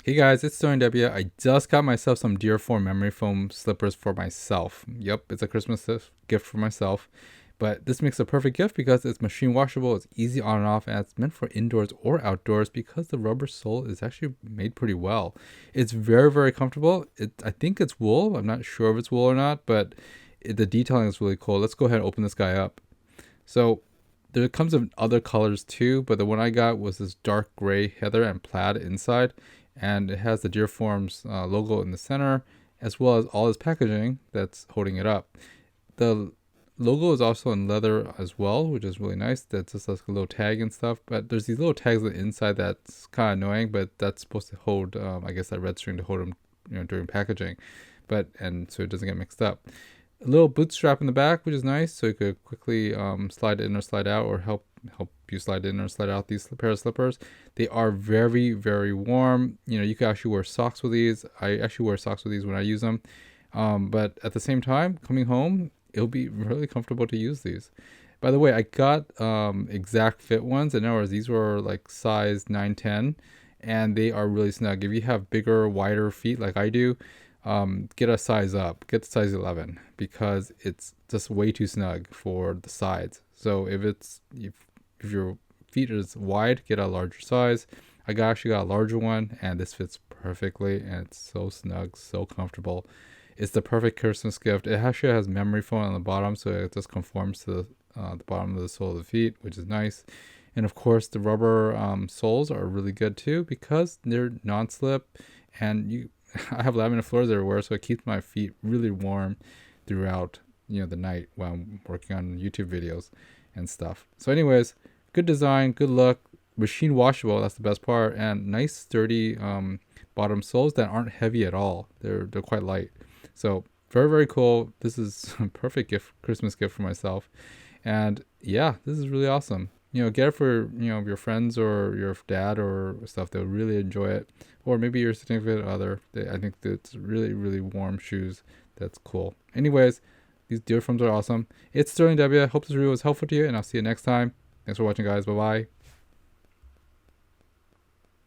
Hey guys, it's SterlingW. I just got myself some Dearfoam memory foam slippers for myself. Yep, it's a Christmas gift for myself. But this makes a perfect gift because it's machine washable, it's easy on and off, and it's meant for indoors or outdoors because the rubber sole is actually made pretty well. It's very, very comfortable. I think it's wool. I'm not sure if it's wool or not, but the detailing is really cool. Let's go ahead and open this guy up. So there comes in other colors too, but the one I got was this dark gray heather and plaid inside, and it has the Dearfoams logo in the center, as well as all this packaging that's holding it up. The logo is also in leather as well, which is really nice. That's just like a little tag and stuff, but there's these little tags on the inside that's kind of annoying, but that's supposed to hold, I guess, that red string to hold them, during packaging, and so it doesn't get mixed up. A little boot strap in the back, which is nice, so you could quickly slide in or slide out, or help you slide in or slide out these pair of slippers. They are very, very warm. You can actually wear socks with these. I actually wear socks with these when I use them, but at the same time, coming home, it'll be really comfortable to use these. By the way, I got exact fit ones. In other words, these were like size 9-10, and they are really snug. If you have bigger, wider feet like I do, get a size up, get the size 11, because it's just way too snug for the sides. So if your feet is wide, get a larger size. Actually got a larger one, and this fits perfectly, and it's so snug, so comfortable. It's the perfect Christmas gift. It actually has memory foam on the bottom, so it just conforms to the bottom of the sole of the feet, which is nice. And of course, the rubber soles are really good too because they're non-slip, and I have laminate floors everywhere, so it keeps my feet really warm throughout the night while I'm working on YouTube videos and stuff. So anyways, good design, good look, machine washable, that's the best part, and nice sturdy bottom soles that aren't heavy at all. They're quite light. So very, very cool. This is a perfect Christmas gift for myself. And yeah, this is really awesome. Get it for your friends or your dad or stuff. They'll really enjoy it. Or maybe your significant other. I think that's really, really warm shoes. That's cool. Anyways, these Dearfoams are awesome. It's SterlingW. I hope this video was helpful to you, and I'll see you next time. Thanks for watching, guys. Bye bye.